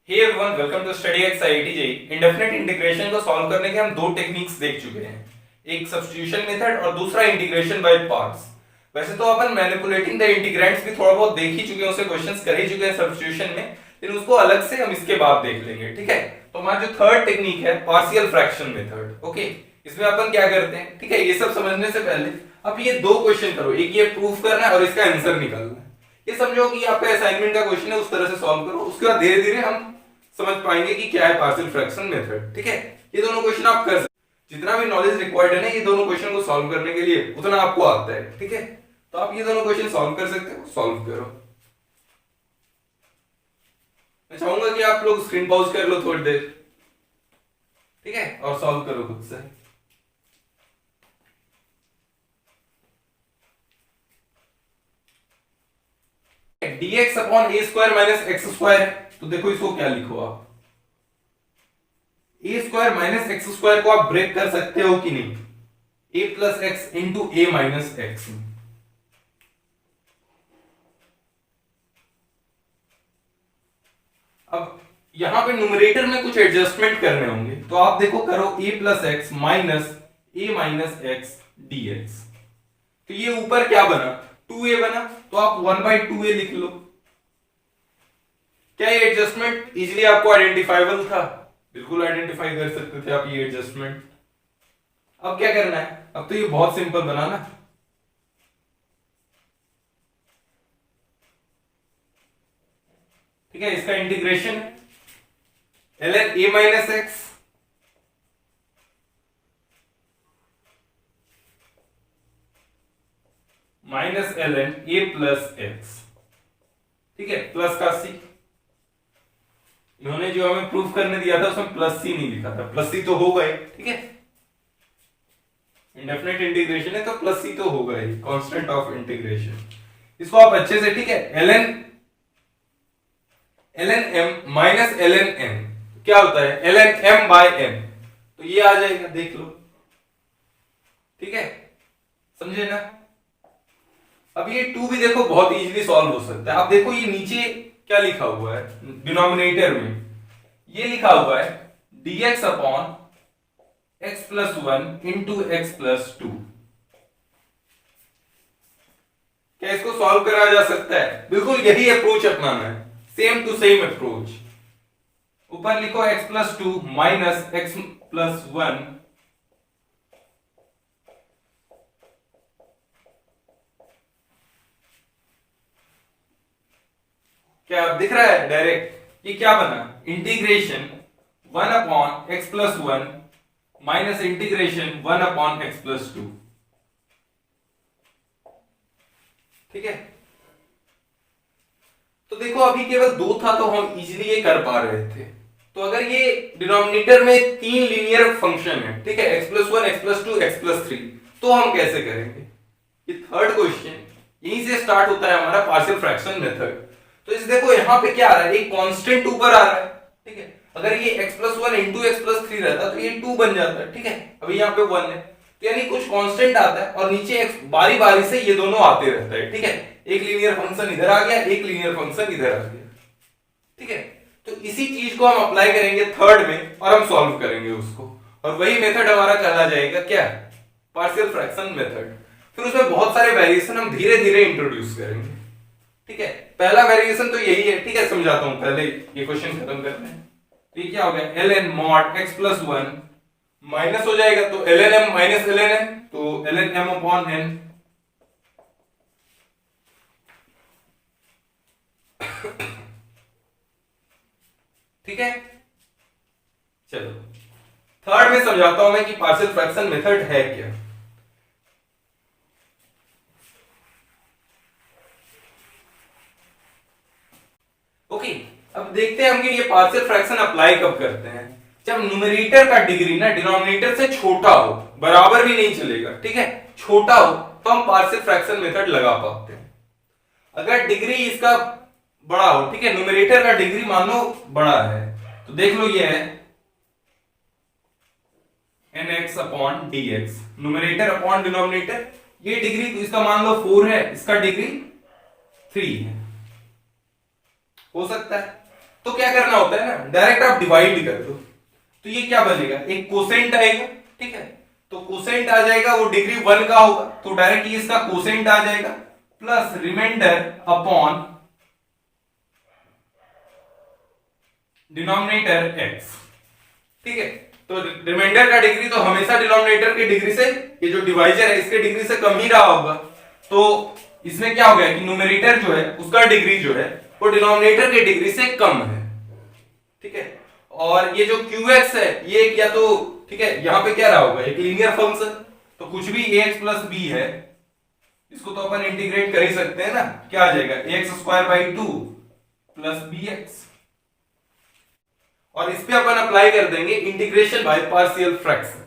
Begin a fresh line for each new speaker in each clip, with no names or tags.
Hey everyone, welcome to study X IIT JEE. Indefinite integration को solve करने के हम दो टेक्निक्स देख चुके हैं, एक सब्स्टिट्यूशन मेथड और दूसरा इंटीग्रेशन बाय पार्ट्स। वैसे तो अपन मैनिपुलेटिंग द इंटीग्रैंड्स भी थोड़ा बहुत देख ही चुके हैं, उसे क्वेश्चंस कर ही चुके हैं सब्स्टिट्यूशन में, लेकिन उसको अलग से हम इसके बाद देख लेंगे। ठीक है, तो हमारा जो थर्ड टेक्निक है पार्शियल फ्रैक्शन मेथड। ओके, इसमें अपन क्या करते हैं, ठीक है, ये सब समझने से पहले अब ये दो क्वेश्चन करो, एक ये प्रूफ करना है और इसका आंसर निकालना है। ये समझो कि आपका असाइनमेंट का क्वेश्चन है, उस तरह से सॉल्व करो, उसके बाद धीरे धीरे हम समझ पाएंगे कि क्या है पार्शियल फ्रैक्शन मेथड। ठीक है, ये दोनों क्वेश्चन आप कर सकते, जितना भी नॉलेज रिक्वायर्ड है ना ये दोनों क्वेश्चन को सॉल्व करने के लिए उतना आपको आता है। ठीक है, तो आप ये दोनों क्वेश्चन सॉल्व कर सकते हो, सॉल्व करो। मैं चाहूंगा कि आप लोग स्क्रीन पॉज कर लो थोड़ी देर, ठीक है, और सॉल्व करो खुद से। dx अपॉन ए स्क्वायर माइनस एक्स स्क्वायर, तो देखो इसको क्या लिखो आप, ए स्क्वायर माइनस एक्स स्क्वायर को आप ब्रेक कर सकते हो कि नहीं, ए प्लस एक्स इंटू ए माइनस एक्स। अब यहां पे न्यूमरेटर में कुछ एडजस्टमेंट करने होंगे, तो आप देखो करो ए प्लस एक्स माइनस ए माइनस एक्स डीएक्स। तो ये ऊपर क्या बना, 2a बना, तो आप 1/2a लिख लो। क्या ये एडजस्टमेंट इजीली आपको आइडेंटिफाइबल था? बिल्कुल आइडेंटिफाई कर सकते थे आप ये एडजस्टमेंट। अब क्या करना है, अब तो ये बहुत सिंपल बना ना, ठीक है, इसका integration ln a minus x minus ln a plus x, ठीक है, प्लस का सी। इन्होंने जो हमें प्रूफ करने दिया था उसमें प्लस सी नहीं लिखा था, प्लस सी तो होगा ही। ठीक है, इंडेफिनिट इंटीग्रेशन है तो प्लस सी तो होगा ही, कांस्टेंट ऑफ इंटीग्रेशन। इसको आप अच्छे से, ठीक है, ln m minus ln n क्या होता है, ln m बाय m, तो ये आ जाएगा, देख लो। ठीक है, समझे ना। अब ये 2 भी देखो बहुत इजीली सॉल्व हो सकता है। आप देखो ये नीचे क्या लिखा हुआ है डिनोमिनेटर में, ये लिखा हुआ है dx upon x plus 1 into x plus 2। क्या इसको सॉल्व करा जा सकता है? बिल्कुल यही अप्रोच अपनाना है, सेम टू सेम अप्रोच। ऊपर लिखो x plus 2 minus x plus 1 क्या दिख रहा है डायरेक्ट, ये क्या बना, integration 1 upon x plus 1 minus integration 1 upon x plus 2। ठीक है, तो देखो अभी केवल 2 था तो हम इजीली ये कर पा रहे थे। तो अगर ये डिनोमिनेटर में 3 लीनियर फंक्शन है, ठीक है, x plus 1 x plus 2 x plus 3, तो हम कैसे करेंगे? ये थर्ड क्वेश्चन यहीं से स्टार्ट होता है हमारा पार्शियल फ्रैक्शन मेथड। तो इस देखो यहाँ पे क्या आ रहा है, एक कांस्टेंट ऊपर आ रहा है। ठीक है, अगर ये x plus 1 into x plus 3 रहता तो ये 2 बन जाता है। ठीक है, अभी यहाँ पे 1 है, तो यानी कुछ कांस्टेंट आता है और नीचे x बारी बारी से ये दोनों आते रहता है। ठीक है, एक लीनियर फंक्शन इधर आ गया, एक लीनियर फंक्शन इधर आ गया। ठीक है, तो इसी चीज को हम अप्लाई करेंगे थर्ड में और हम सॉल्व करेंगे उसको, और वही मेथड हमारा कहला जाएगा क्या, पार्शियल फ्रैक्शन मेथड। फिर उसमें बहुत सारे वेरिएशन हम धीरे धीरे इंट्रोड्यूस करेंगे। ठीक है, पहला वेरिएशन तो यही है। ठीक है, समझाता हूं, पहले ये क्वेश्चन खत्म करते हैं। तो ये क्या हो गया, ln mod x plus 1 minus हो जाएगा, तो ln m minus ln n, तो ln m अपॉन n। ठीक है, चलो थर्ड में समझाता हूं मैं कि पार्शियल फ्रैक्शन मेथड है क्या। ओके, अब देखते हैं हम कि ये पार्शियल फ्रैक्शन अप्लाई कब करते हैं, जब न्यूमरेटर का डिग्री ना डिनोमिनेटर से छोटा हो, बराबर भी नहीं चलेगा। ठीक है, छोटा हो तो हम पार्शियल फ्रैक्शन मेथड लगा पाते हैं। अगर डिग्री इसका बड़ा हो, ठीक है, न्यूमरेटर का डिग्री मान लो बड़ा है, तो देख लो ये है nx upon dx, numerator upon denominator, ये डिग्री इसका मान लो 4 है, इसका डिग्री 3 है, हो सकता है। तो क्या करना होता है ना, डायरेक्ट आप डिवाइड कर दो। तो ये क्या बनेगा, एक कोसेंट आएगा, ठीक है। तो कोसेंट आ जाएगा, वो डिग्री 1 का होगा, तो डायरेक्ट ये इसका कोसेंट आ जाएगा, plus remainder upon denominator x, ठीक है। तो रिमाइंडर का डिग्री तो हमेशा डिनोमिनेटर की डिग्री से, ये जो डिवाइजर है इसके डिग्री से कम ही रहा होगा। तो इसमें क्या हो गया कि न्यूमरेटर जो है उसका डिग्री जो है वो डिनोमिनेटर की डिग्री से कम है, ठीक है। और ये जो qx है ये या तो, ठीक है, यहां पे क्या रहा होगा, एक लीनियर फंक्शन, तो कुछ भी ax प्लस b है, इसको तो अपन इंटीग्रेट कर ही सकते हैं ना, क्या आ जाएगा ax square by 2 plus bx, और इस पे अपन अप्लाई कर देंगे इंटीग्रेशन बाय पार्शियल फ्रैक्शन।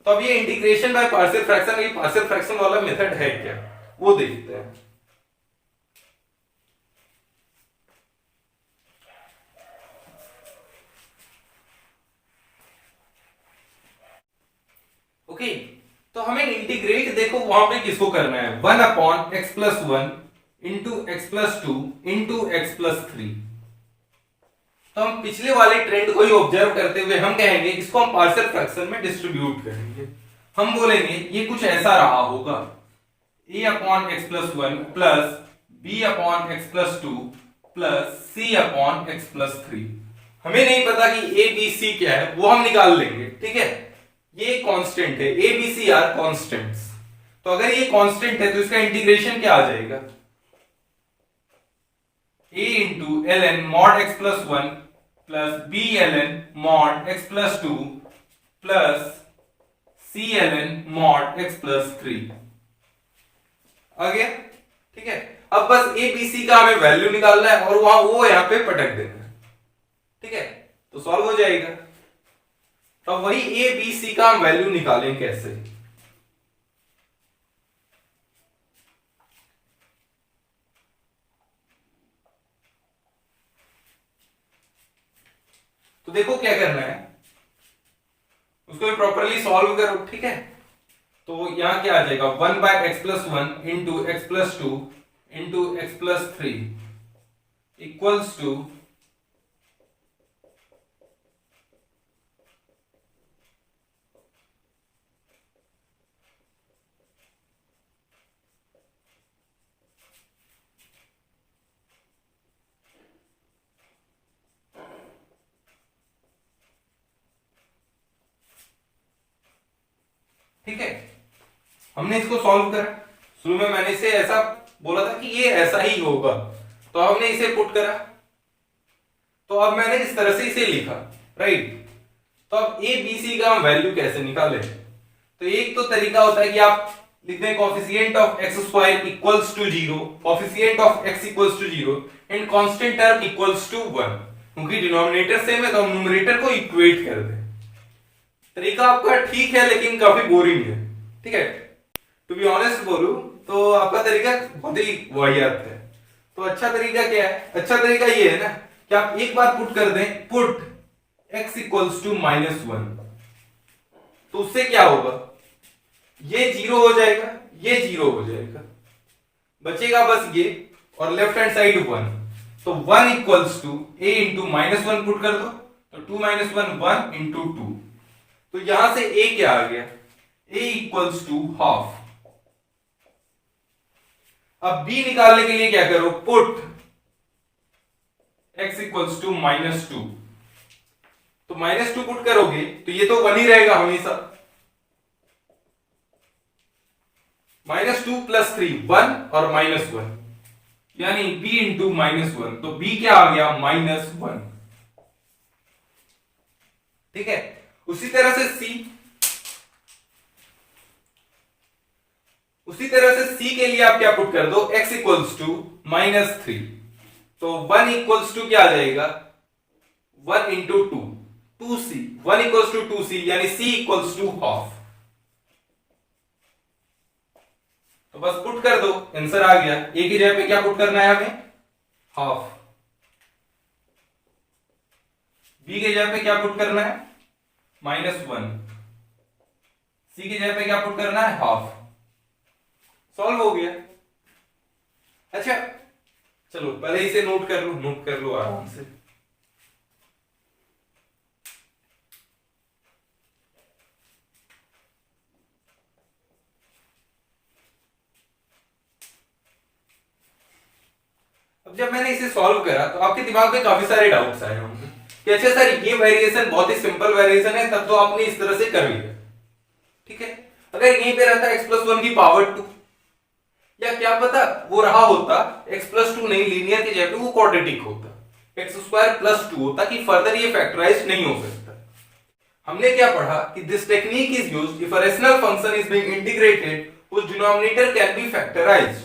तो अब ये इंटीग्रेशन बाय पार्शियल फ्रैक्शन, ये पार्शियल फ्रैक्शन वाला मेथड है क्या, वो देखते हैं। ओके, तो हमें इंटीग्रेट, देखो वहां पे किसको करना है, 1 upon x plus 1 into x plus 2 into x plus 3। तो हम पिछले वाले ट्रेंड को ही ऑब्जर्व करते हुए हम कहेंगे इसको हम पार्शियल फ्रैक्शन में डिस्ट्रीब्यूट करेंगे। हम बोलेंगे ये कुछ ऐसा रहा होगा, a upon x plus 1 plus b upon x plus 2 plus c upon x plus 3। हमें नहीं पता कि a b c क्या है, वो हम निकाल लेंगे, ठीक है। ये कांस्टेंट है, a b c are constants. तो अगर ये कांस्टेंट है तो इसका इंटीग्रेशन क्या आ जाएगा, a into L N mod x plus 1 plus b ln mod x plus 2 plus c ln mod x plus 3 आ गया, ठीक है। अब बस a b c का हमें वैल्यू निकालना है और वहां वो यहां पे पटक देना है, ठीक है, तो सॉल्व हो जाएगा। तो वही a b c का हम वैल्यू निकालें कैसे, तो देखो क्या करना है, उसको भी प्रॉपरली सॉल्व करो, ठीक है। तो यहां क्या आ जाएगा, 1 by x plus 1 into x plus 2 into x plus 3 equals to ठीक है। हमने इसको सॉल्व करा, शुरू में मैंने इसे ऐसा बोला था कि ये ऐसा ही होगा, तो हमने इसे पुट करा, तो अब मैंने इस तरह से इसे लिखा, राइट। तो अब ए बी सी का हम वैल्यू कैसे निकालें, तो एक तो तरीका होता है कि आप लिख दें coefficient of x square equals to 0, coefficient of x equals to 0 and constant term equals to 1। क्योंकि डिनोमिनेटर सेम है तो हम न्यूमरेटर को इक्वेट कर दें। तरीका आपका ठीक है लेकिन काफी बोरिंग है, ठीक है। टू बी ऑनेस्ट बोलूं तो आपका तरीका बहुत ही वाहियात है। तो अच्छा तरीका क्या है, अच्छा तरीका ये है ना कि आप एक बार पुट कर दें, पुट x इक्वल्स टू -1, तो उससे क्या होगा, ये 0 हो जाएगा, ये 0 हो जाएगा, बचेगा बस ये, और लेफ्ट हैंड साइड 1। तो 1 equals to a into -1 put कर दो, तो 2 - 1 1 इंटू 2। तो यहां से a क्या आ गया, a इक्वल्स टू हाफ। अब b निकालने के लिए क्या करो, पुट x इक्वल्स टू -2। तो -2 पुट करोगे तो ये तो 1 ही रहेगा हमेशा, -2 प्लस 3 1 और -1 यानी b इंटू -1। तो b क्या आ गया, -1, ठीक है। उसी तरह से c के लिए आप क्या पुट कर दो, x इक्वल्स टू -3। तो 1 इक्वल्स टू क्या आ जाएगा, 1 into 2 2c, 1 equals to 2c यानी c इक्वल्स टू हाफ। तो बस पुट कर दो, आंसर आ गया। a की जगह पे क्या पुट करना है हमें, हाफ। b की जगह पे क्या पुट करना है, -1। c की जगह पे क्या पुट करना है, हाफ। सॉल्व हो गया। अच्छा चलो पहले इसे नोट कर लो आराम से। अब जब मैंने इसे सॉल्व करा तो आपके दिमाग में काफी सारे डाउट्स आए होंगे कि अच्छा सर ये वेरिएशन बहुत ही सिंपल वेरिएशन है, तब तो आपने इस तरह से कर लिया, ठीक है। अगर यहीं पे रहता x+1 की पावर 2, या क्या पता वो रहा होता x+2 नहीं, लीनियर की जगह पे वो क्वाड्रेटिक होता, x² + 2 होता, कि फर्दर ये फैक्टराइज नहीं हो सकता। हमने क्या पढ़ा कि this technique is used if a rational function is being integrated whose denominator can be factorized।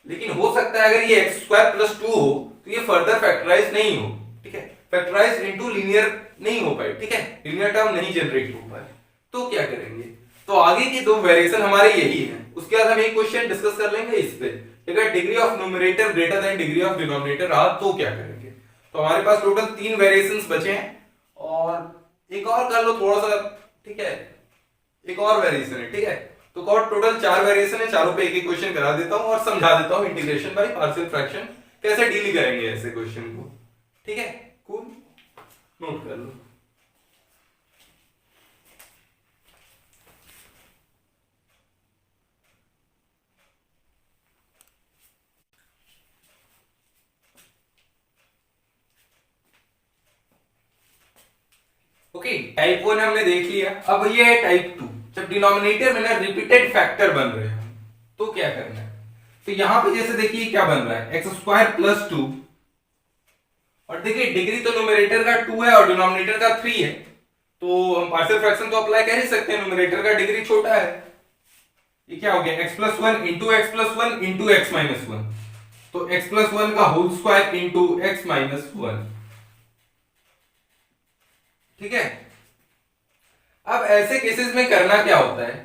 लेकिन हो सकता है अगर ये x² + 2 हो तो ये फर्दर फैक्टराइज नहीं हो, ठीक है, फैक्टराइज इनटू लीनियर नहीं हो पाए, ठीक है, लीनियर टर्म नहीं जनरेट हो पाए, तो क्या करेंगे। तो आगे की दो वेरिएशन हमारे यही है, उसके बाद हम एक क्वेश्चन डिस्कस कर लेंगे इस पे, अगर degree of numerator greater than degree of denominator रहा तो क्या करेंगे। तो हमारे पास टोटल 3 वेरिएशंस बचे हैं, और एक और कर लो थोड़ा सा, ठीक है, एक और वेरिएशन है, ठीक है। तो टोटल 4 वेरिएशन है, चारों पे एक एक क्वेश्चन करा देता हूं और समझा देता हूं इंटीग्रेशन बाय पार्शियल फ्रैक्शन कैसे डील करेंगे ऐसे क्वेश्चन को, ठीक है। कूल, नोट कर लो। ओके, टाइप 1 हमने देख लिया, अब ये है टाइप 2। जब डिनोमिनेटर में ना रिपीटेड फैक्टर बन रहे हैं तो क्या करना है। तो यहां पे जैसे देखिए क्या बन रहा है x² + 2, और देखिए डिग्री तो न्यूमरेटर का 2 है और डिनोमिनेटर का 3 है, तो हम पार्शियल फ्रैक्शन तो अप्लाई कर ही सकते हैं, न्यूमरेटर का डिग्री छोटा है। ये क्या हो गया x+1 into x+1 into x-1, तो x+1 का होल स्क्वायर इंटू x-1, ठीक है। अब ऐसे केसेस में करना क्या होता है,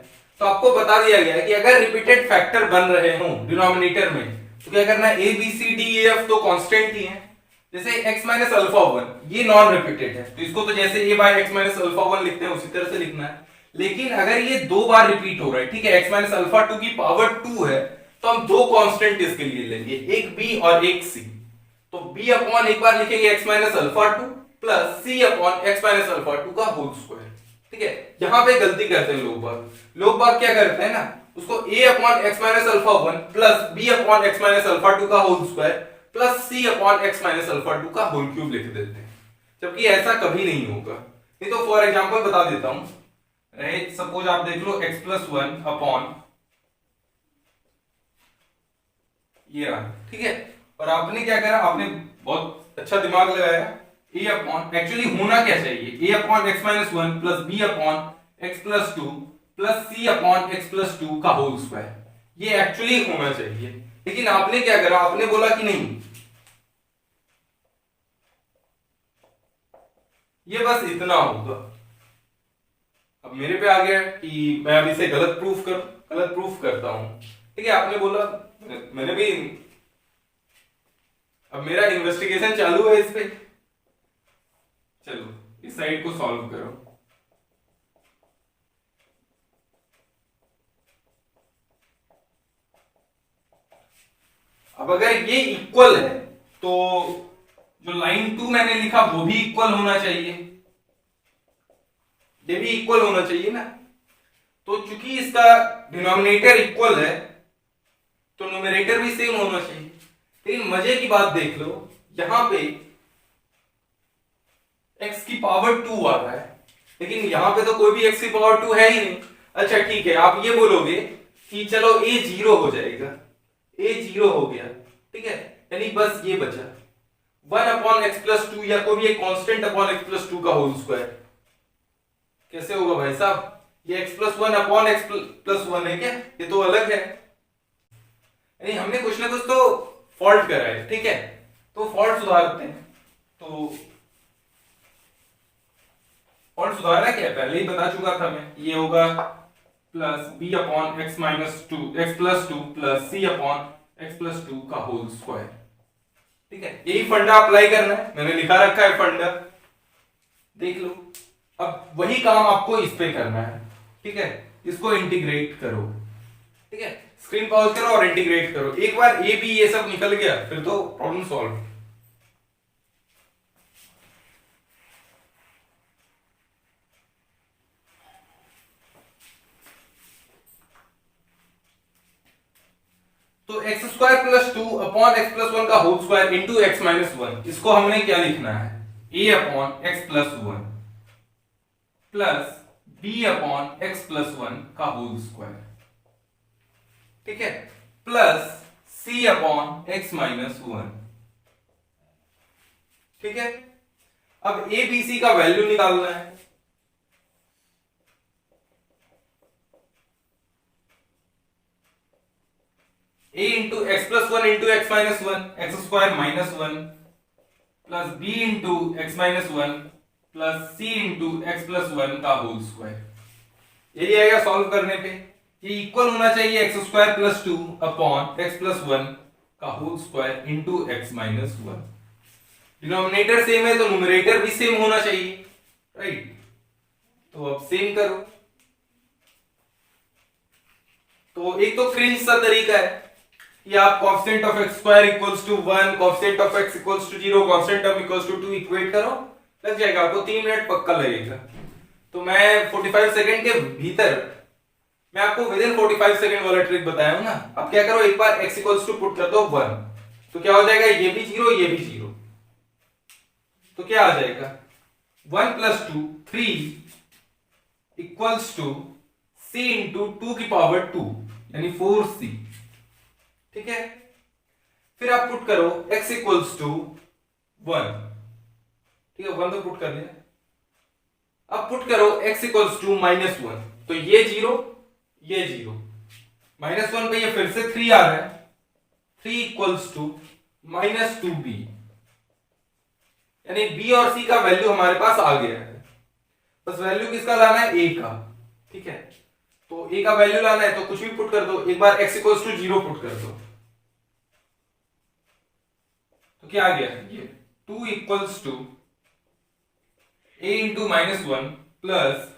तो आपको बता दिया गया है कि अगर रिपीटेड फैक्टर बन रहे हो डिनोमिनेटर में तो क्या करना है, a b c d e f तो कांस्टेंट ही है, जैसे x-1 ये नॉन रिपीटेड है तो इसको तो जैसे a बाय x-1 लिखते हैं उसी तरह से लिखना है। लेकिन अगर ये 2 बार रिपीट हो रहा है, ठीक है, x-2 की पावर 2 है, तो हम 2 कांस्टेंट इसके लिए लेंगे, एक b और एक c। तो b अपॉन एक बार लिखेंगे x-2 plus c upon x-2 का होल स्क्वायर, ठीक है। यहां पे गलती करते हैं लोग बाग क्या करते हैं ना, उसको a upon x-1 plus b upon x-2 का whole square plus c upon x-2 का होल क्यूब लिख देते हैं, जबकि ऐसा कभी नहीं होगा। नहीं तो फॉर एग्जांपल बता देता हूं, रहे सपोज आप देख लो x+1 अपॉन ये रहा, ठीक है, और आपने क्या करा, आपने बहुत अच्छा दिमाग लगाया, a अपॉन एक्चुअली होना क्या चाहिए, a upon x-1 plus b upon x+2 plus c upon x+2 का होल स्क्वायर, ये एक्चुअली होना चाहिए। लेकिन आपने क्या करा, आपने बोला कि नहीं ये बस इतना होगा। अब मेरे पे आ गया कि मैं अब इसे गलत प्रूफ करता हूं, ठीक है। आपने बोला, मैंने भी, अब मेरा इन्वेस्टिगेशन चालू है इस पे, चलो इस साइड को सॉल्व करो। अब अगर ये इक्वल है तो जो लाइन 2 मैंने लिखा वो भी इक्वल होना चाहिए, ये भी इक्वल होना चाहिए ना। तो चूंकि इसका डिनोमिनेटर इक्वल है तो न्यूमरेटर भी सेम होना चाहिए। लेकिन मजे की बात देख लो, यहां पे x की पावर 2 आ रहा है, लेकिन यहां पे तो कोई भी x की पावर 2 है ही नहीं। अच्छा ठीक है, आप ये बोलोगे कि चलो a 0 हो जाएगा, a 0 हो गया, ठीक है, यानी बस ये बचा 1 अपॉन x+2 या कोई भी एक कांस्टेंट अपॉन x+2 का होल स्क्वायर। कैसे होगा भाई साहब, ये x+1 अपॉन x+1 है क्या, ये तो अलग है, यानी हमने कुछ ना कुछ तो फॉल्ट करा है, ठीक है। तो फॉल्ट सुधारते हैं। तो फॉल्ट सुधारना क्या है, पहले ही बता चुका था मैं, ये होगा plus b upon x+2 plus c upon x+2 का होल स्क्वायर, ठीक है। यही फंडा अप्लाई करना है, मैंने लिखा रखा है फंडा, देख लो। अब वही काम आपको इस पे करना है, ठीक है, इसको इंटीग्रेट करो, ठीक है, स्क्रीन पॉज करो और इंटीग्रेट करो। एक बार ए बी ये सब निकल गया फिर तो प्रॉब्लम सॉल्व। तो x square plus 2 upon x plus 1 का whole square into x minus 1, इसको हमने क्या लिखना है, a upon x plus 1 plus b upon x plus 1 का होल स्क्वायर, ठीक है, plus c upon x minus 1, ठीक है। अब a b c का वैल्यू निकालना है। a into x plus 1 into x minus 1, x square minus 1 plus b into x minus 1 plus c into x plus 1 का whole square, यही आएगा solve करने पे। ये इक्वल होना चाहिए x square plus 2 upon x plus 1 का whole square into x minus 1। Denominator same है तो न्यूमरेटर भी सेम होना चाहिए, राइट। तो अब सेम करो। तो एक तो फ्रिंज सा तरीका है कि आप coefficient of x square equals to 1, coefficient of x equals to 0, coefficient of equals to 2 equate करो, लग जाएगा आपको 3 मिनट पक्का लगेगा। तो मैं 45 सेकंड के भीतर, मैं आपको विद इन 45 सेकंड वाला ट्रिक बताया हूं ना। अब क्या करो, एक बार x इक्वल्स टू पुट कर दो 1, तो क्या हो जाएगा, ये भी 0 ये भी 0, तो क्या आ जाएगा 1 plus 2 3 equals to c into 2 की पावर 2 यानी 4c, ठीक है। फिर आप पुट करो x इक्वल्स टू 1, ठीक है, 1 तो पुट कर दिया। अब पुट करो x इक्वल्स टू माइनस 1, तो ये 0 ये 0, माइनस 1 पे ये फिर से 3 आ रहा है, 3 इक्वल्स टू माइनस 2b, यानी b और c का वैल्यू हमारे पास आ गया है। बस वैल्यू किसका लाना है, a का, ठीक है। तो a का वैल्यू लाना है तो कुछ भी पुट कर दो, एक बार x इक्वल्स टू 0 पुट कर दो, तो क्या आ गया, ये 2 equals to a into minus 1 plus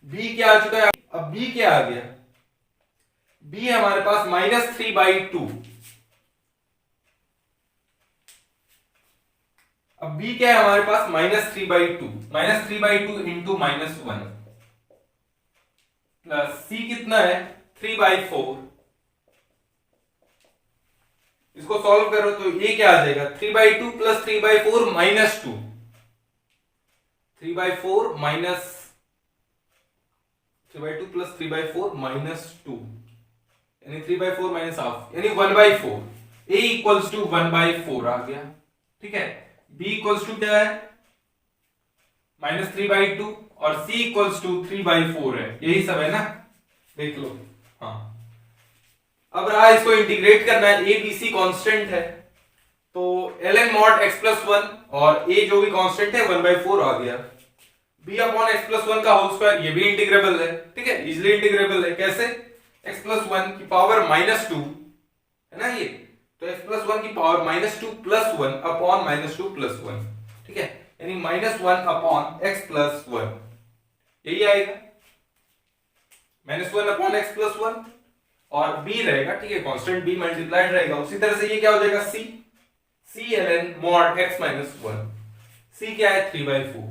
b क्या आ चुका है, अब b क्या आ गया, b है हमारे पास माइनस 3/2। अब b क्या है हमारे पास, minus 3/2, minus 3/2 into minus 1 plus c कितना है 3/4, इसको सॉल्व करो तो ये क्या आ जाएगा 3/2 plus 3/4 minus 2, 3/4 minus 3/2 plus 3/4 minus 2 यानी 3/4 माइनस हाफ यानी 1/4, a इक्वल्स टू 1/4 आ गया, ठीक है। b इक्वल्स टू क्या है माइनस 3/2 और c इक्वल्स टू 3/4 है, यही सब है ना, देख लो। हाँ, अब रहा इसको इंटीग्रेट करना है, a b c कांस्टेंट है तो ln mod x प्लस 1 और a जो भी कांस्टेंट है 1/4 आ गया, b अपॉन x प्लस 1 का होल स्क्वायर, ये भी इंटीग्रेबल है, ठीक है, इजिली इंटीग्रेबल है। कैसे, x प्लस 1 की पावर माइनस 2 है ना ये, तो x प्लस 1 की power minus 2 plus 1 upon minus 2 plus 1, ठीक है, यानी माइनस 1 अपॉन x प्लस 1, यही आएगा माइनस 1 अपॉन x प्लस 1 और b रहेगा, ठीक है, कांस्टेंट b मल्टीप्लाइड रहेगा। उसी तरह से ये क्या हो जाएगा c ln mod x minus 1, c क्या है 3/4,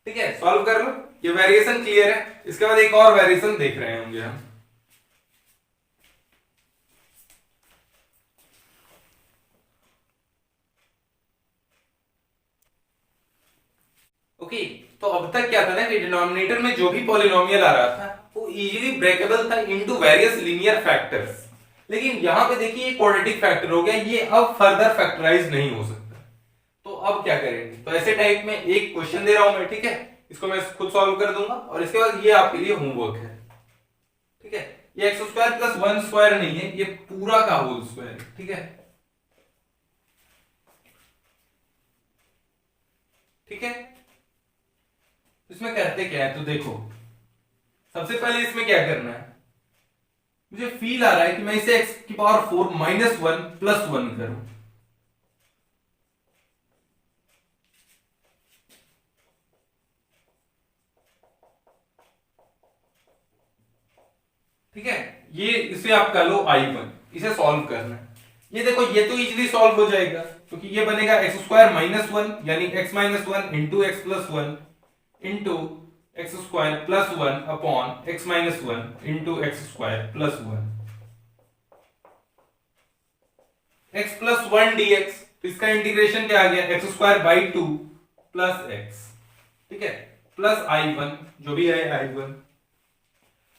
ठीक है, सॉल्व कर लो। ये वेरिएशन क्लियर है, इसके बाद एक और वेरिएशन देख रहे होंगे हम। ओके, तो अब तक क्या था ना कि डिनोमिनेटर में जो भी पॉलिनोमियल आ रहा था वो इजीली ब्रेकेबल था इनटू वेरियस लीनियर फैक्टर्स, लेकिन यहां पे देखिए क्वाड्रेटिक फैक्टर हो गया, ये अब फर्दर फैक्टराइज नहीं हो सकता। तो अब क्या करेंगे, तो ऐसे टाइप में एक क्वेश्चन दे रहा हूं मैं, ठीक है, इसको मैं खुद सॉल्व कर दूंगा और इसके बाद ये आपके लिए होमवर्क है, ठीक है। ये एक्स स्क्वायर प्लस 1 स्क्वायर नहीं है, ये पूरा का होल स्क्वायर, ठीक है, ठीक है। इसमें करते क्या है, तो देखो सबसे पहले इसमें क्या करना है, मुझे फील आ रहा है कि मैं इसे x की पावर 4 माइनस 1 प्लस 1 करूं, ठीक है। ये इसे आप कर लो I1, इसे सॉल्व करना है। ये देखो ये तो इजीली सॉल्व हो जाएगा क्योंकि ये बनेगा एक्स स्क्वायर माइनस 1 यानी x minus 1 into x plus 1 into x square plus 1 upon x minus 1 into x square plus 1, x plus 1 dx, तो इसका इंटीग्रेशन क्या आ गया, x square by 2 plus x, ठीक है, प्लस i1 जो भी है i1।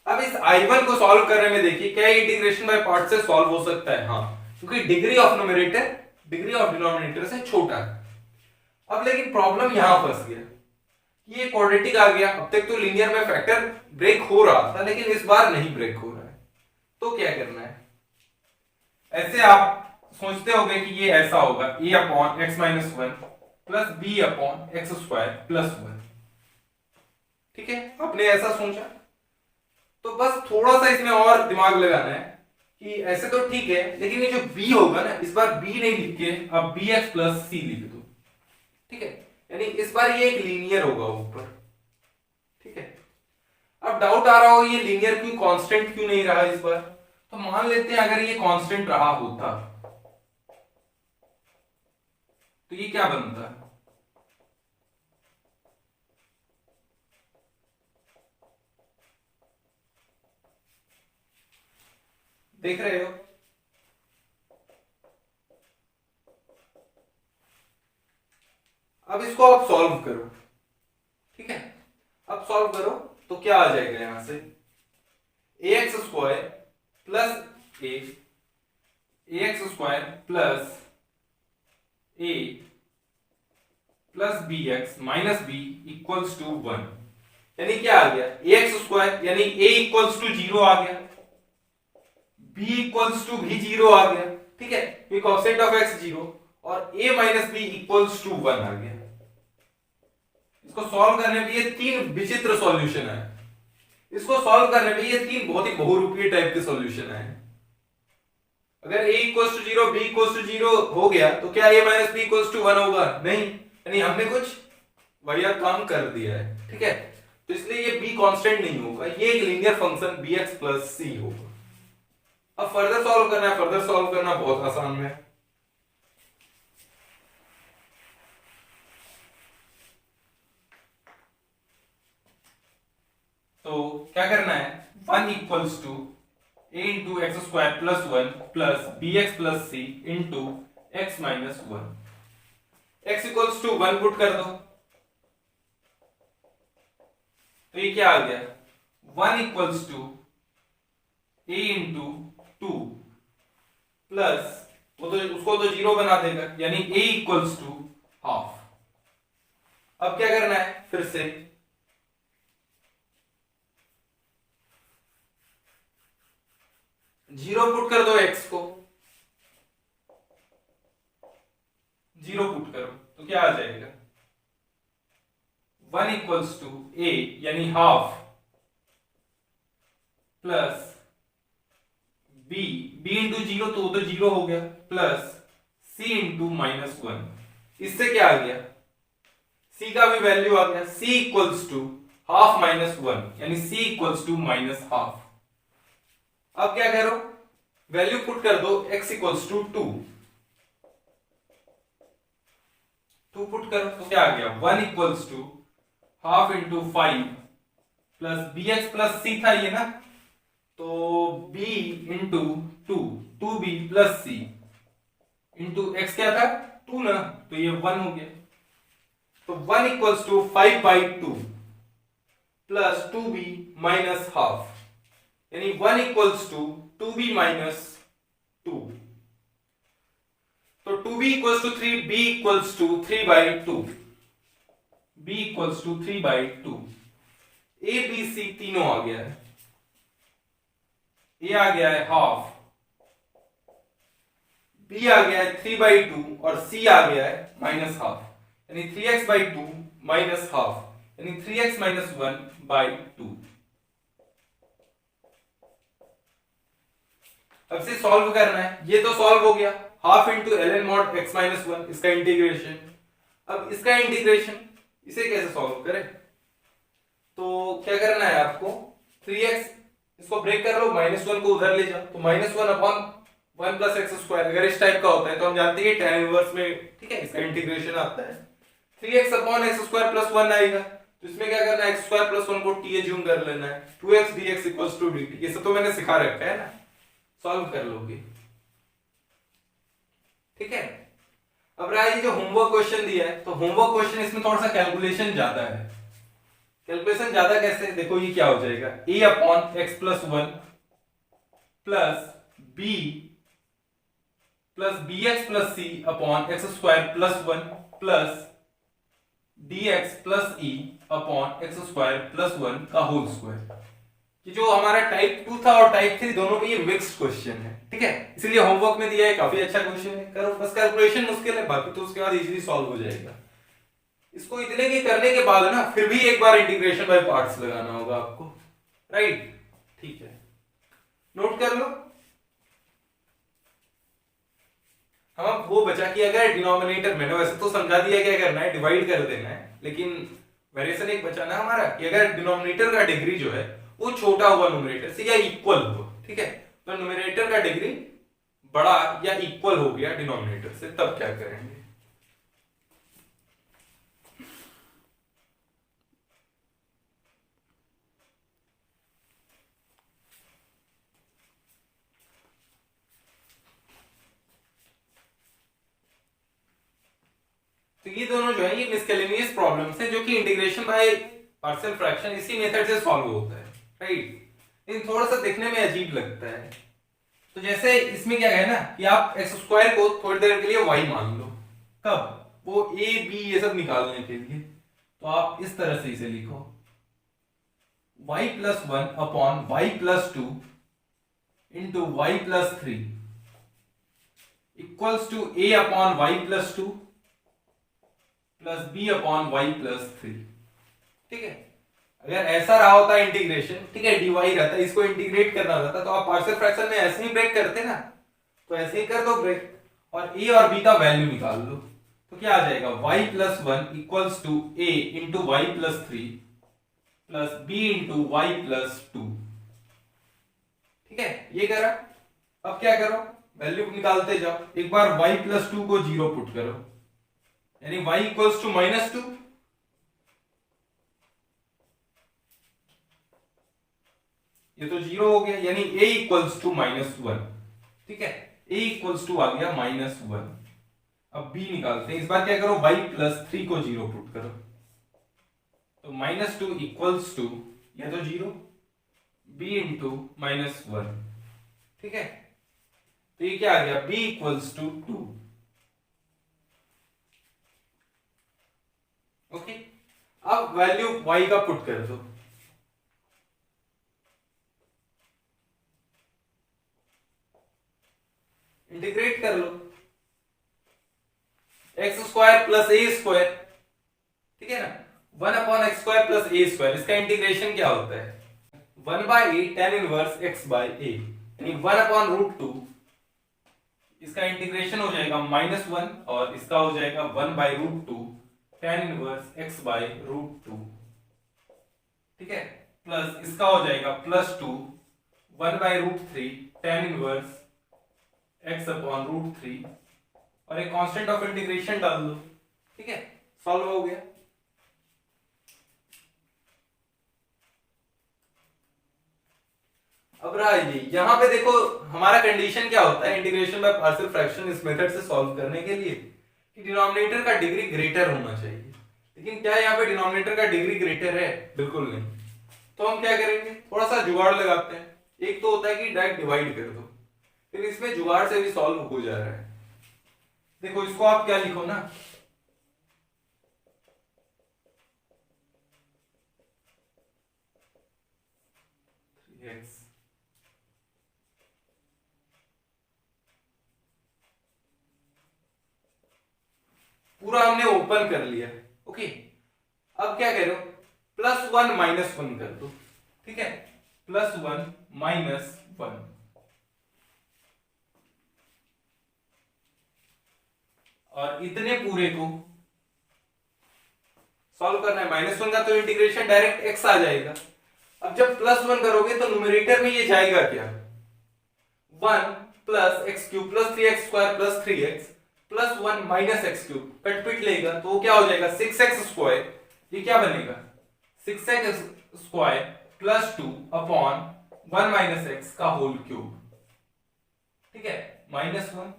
अब इस i1 को सॉल्व करने में देखिए क्या इंटीग्रेशन बाय पार्ट से सॉल्व हो सकता है, हाँ, क्योंकि degree of numerator degree of denominator से छोटा है। अब लेकिन प्रॉब्लम यहां फंस गया, ये क्वाड्रेटिक आ गया। अब तक तो लीनियर में फैक्टर ब्रेक हो रहा था, लेकिन इस बार नहीं ब्रेक हो रहा है, तो क्या करना है। ऐसे आप सोचते होंगे कि ये ऐसा होगा a upon x minus one plus b upon x square plus one, ठीक है, आपने ऐसा सोचा। तो बस थोड़ा सा इसमें और दिमाग लगाना है कि ऐसे तो ठीक है, लेकिन ये जो b होगा ना, इस बार b नहीं लिख के अब bx प्लस c लिख दो, ठीक है, यानी इस बार ये एक लीनियर होगा ऊपर, ठीक है। अब डाउट आ रहा हो ये लीनियर क्यों, कांस्टेंट क्यों नहीं रहा इस बार, तो मान लेते हैं अगर ये कांस्टेंट रहा होता तो ये क्या बनता, देख रहे हो। अब इसको आप सॉल्व करो, ठीक है, अब सॉल्व करो तो क्या आ जाएगा यहां से, a x square plus a x square plus a plus b x minus b equals to 1, यानी क्या आ गया, ए एक्स स्क्वायर यानी ए इक्वल्स टू 0 आ गया, b इक्वल्स टू भी 0 आ गया, ठीक है, ये कॉसेंट ऑफ x 0 और a minus b equals to 1 आ गया। इसको सॉल्व करने पे ये तीन विचित्र सॉल्यूशन है, इसको सॉल्व करने पे ये तीन बहुत ही बहुरूपीय टाइप के सॉल्यूशन है। अगर a equals to 0 b equals to 0 हो गया तो क्या a minus b equals to 1 होगा, नहीं, यानी हमने कुछ बढ़िया काम कर दिया है, ठीक है, तो इसलिए ये b कांस्टेंट नहीं होगा, ये एक linear function bx plus c होगा। अब फर्दर सॉल्व करना है, फर्दर सॉल्व करना बहुत आसान है। तो क्या करना है, 1 equals to a into x square plus 1 plus b x plus c into x minus 1, x equals to 1 put कर दो, तो ये क्या आ गया, 1 equals to a into 2 plus वो तो उसको तो 0 बना देगा, यानी a इक्वल्स टू हाफ। अब क्या करना है, फिर से जीरो पुट कर दो, x को 0 पुट करो तो क्या आ जाएगा, 1 इक्वल्स टू a यानी हाफ प्लस b इंटू 0 तो 0 हो गया प्लस c इंटू माइनस 1, इससे क्या आ गया, c का भी वैल्यू आ गया, c equals to half minus 1 यानी c equals to minus half. अब क्या करो, वैल्यू पुट कर दो, x इक्वल्स टू 2 पुट करो तो क्या आ गया, 1 equals to half into 5 plus b x plus c था ये ना, तो b into 2b plus c into x क्या था 2 ना, तो ये 1 हो गया, तो 1 equals to 5 by 2 plus 2b minus half, यानी 1 इक्वल्स टू 2b माइनस 2, तो 2b equals to 3, b equals to 3 by 2, b equals to 3 by 2, a b c तीनों आ गया है, a आ गया है हाफ, b आ गया है 3 बाई 2 और c आ गया है माइनस हाफ, यानी 3x बाई 2 माइनस हाफ, यानी 3x माइनस 1 बाई 2। अब से सॉल्व करना है, ये तो सॉल्व हो गया, half into ln mod x minus 1 इसका इंटीग्रेशन। अब इसका इंटीग्रेशन इसे कैसे सॉल्व करें, तो क्या करना है आपको, 3x इसको ब्रेक कर लो, माइनस 1 को उधर ले जाओ, तो minus 1 upon 1 plus x square, अगर इस टाइप का होता है तो हम जानते हैं tan इनवर्स में, ठीक है, इसका इंटीग्रेशन आता है 3x upon x square plus 1 आएगा, तो इसमें क्या करना है, x स्क्वायर प्लस 1 को t एज्यूम कर लेना है, 2x dx equals to dt, ये सब तो मैंने सिखा रखा है ना, सॉल्व कर लोगे। ठीक है। अब रहा ये जो होमवर्क क्वेश्चन दिया है, तो होमवर्क क्वेश्चन इसमें थोड़ा सा कैलकुलेशन ज्यादा है। कैलकुलेशन ज्यादा कैसे, देखो ये क्या हो जाएगा, a upon x plus one plus b plus b x plus c upon x square plus one plus d x plus e upon x square plus one का होल स्क्वायर। कि जो हमारा टाइप 2 था और टाइप 3 दोनों में ये mixed question है, ठीक है। इसलिए होमवर्क में दिया है, काफी अच्छा क्वेश्चन है, करो बस। कैलकुलेशन मुश्किल है, बाकी तो उसके बाद इजीली सॉल्व हो जाएगा। इसको इतने की करने के बाद ना फिर भी एक बार इंटीग्रेशन बाय पार्ट्स लगाना होगा आपको, राइट। ठीक है, नोट कर लो। हम वो बचा कि अगर डिनोमिनेटर में, वैसे तो समझा दिया क्या करना है, डिवाइड कर देना है, लेकिन वेरिएशन एक बचा ना हमारा कि अगर डिनोमिनेटर का डिग्री जो है वो छोटा हुआ न्यूमरेटर से या इक्वल हो, ठीक है। तो न्यूमरेटर का डिग्री बड़ा या इक्वल हो गया डिनोमिनेटर से, तब क्या करेंगे। तो ये दोनों जो है ये मिसकेलेनियस प्रॉब्लम्स है, जो कि इंटीग्रेशन बाय पार्शियल फ्रैक्शन इसी मेथड से सॉल्व होता है, राइट। लेकिन थोड़ा सा दिखने में अजीब लगता है। तो जैसे इसमें क्या है ना कि आप एक्स स्क्वायर को थोड़ी देर के लिए वाई मान लो, कब, वो ए बी ये सब निकालने के लिए। तो आप इस तरह से इसे लिखो, y plus one upon y plus two into y plus three equals to a upon y plus two plus b upon y plus three, ठीक है। अगर ऐसा रहा होता इंटीग्रेशन, ठीक है, डीवाई रहता, इसको इंटीग्रेट करना रहता, तो आप पार्शियल फ्रैक्शन में ऐसे ही ब्रेक करते ना, तो ऐसे ही कर दो ब्रेक, और ए और बी का वैल्यू निकाल लो। तो क्या आ जाएगा, y plus one equals to a into y plus three plus b into y plus two, ठीक है। ये करा, अब क्या करो, वैल्यू निकालते जाओ। एक बार y प्लस टू को जीरो पुट करो, यानी y equals to minus two, ये तो जीरो हो गया, यानी a equals to minus one, ठीक है। a इक्वल्स टू आ गया माइनस वन। अब b निकालते हैं, इस बार क्या करो, y प्लस थ्री को जीरो पुट करो, तो माइनस टू इक्वल्स टू, यह तो zero, b into minus one, ठीक है। तो ये क्या आ गया, b equals to two, okay. अब वैल्यू y का पुट कर दो, इंटीग्रेट कर लो, x square plus a square, ठीक है ना, one upon x square plus a square, इसका इंटीग्रेशन क्या होता है, one by a tan inverse x bye a, यानी वन अपॉन रूट टू, इसका इंटीग्रेशन हो जाएगा माइनस वन, और इसका हो जाएगा one by root two tan inverse x by root two, ठीक है, प्लस इसका हो जाएगा plus two one by root three tan inverse x upon root three, और एक कांस्टेंट ऑफ इंटीग्रेशन डाल दो, ठीक है, सॉल्व हो गया। अब रहा ये, यहां पे देखो हमारा कंडीशन क्या होता है इंटीग्रेशन बाय पार्शियल फ्रैक्शन इस मेथड से सॉल्व करने के लिए, कि डिनोमिनेटर का डिग्री ग्रेटर होना चाहिए। लेकिन क्या यहाँ पे डिनोमिनेटर का डिग्री ग्रेटर है, बिल्कुल नहीं। तो हम क्या करेंगे, थोड़ा सा जुगाड़ लगाते हैं। एक तो होता है कि डायरेक्ट डिवाइड कर दो, फिर इसमें जुगाड़ से भी सॉल्व हो जा रहा है। देखो इसको आप क्या लिखो ना, पूरा हमने ओपन कर लिया, ओके। अब क्या करो, प्लस वन माइनस वन कर दो, ठीक है, प्लस वन माइनस वन, और इतने पूरे को सॉल्व करना है। माइनस वन का तो इंटीग्रेशन डायरेक्ट एक्स आ जाएगा। अब जब प्लस वन करोगे तो न्यूमरेटर में ये जाएगा क्या, one plus x cube plus three x square plus three x plus one minus x cube, cut पिट लेगा तो वो क्या हो जाएगा, सिक्स एक्स स्क्वायर, ये क्या बनेगा, six x square plus two upon one minus x का होल क्यूब, ठीक है, माइनस वन।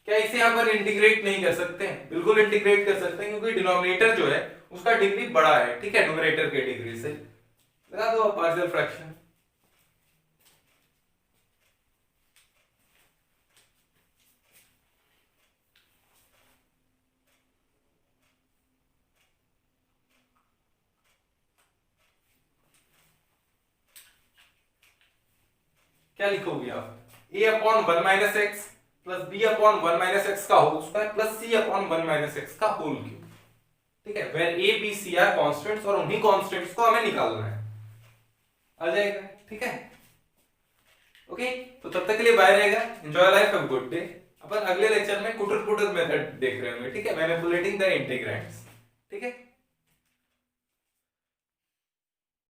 क्या इसे यहाँ पर इंटीग्रेट नहीं कर सकते हैं? बिल्कुल इंटीग्रेट कर सकते हैं, क्योंकि डिनोमिनेटर जो है उसका डिग्री बड़ा है, ठीक है, न्यूमरेटर के डिग्री से। लगा दो पार्शियल फ्रैक्शन। क्या लिखोगे आप? a upon 1 minus x plus b upon 1 minus x का whole square plus c upon 1 minus x का होल क्यूब, ठीक है, where a b c are constants, और उन्हीं कांस्टेंट्स को हमें निकालना है। आ जाएगा, ठीक है, ओके। तो तब तक के लिए बाय रहेगा, enjoy life, have good day. अपन अगले लेक्चर में कुटर पुटर मेथड देख रहे होंगे, ठीक है, मैनिपुलेटिंग द इंटीग्रैंड्स, ठीक है।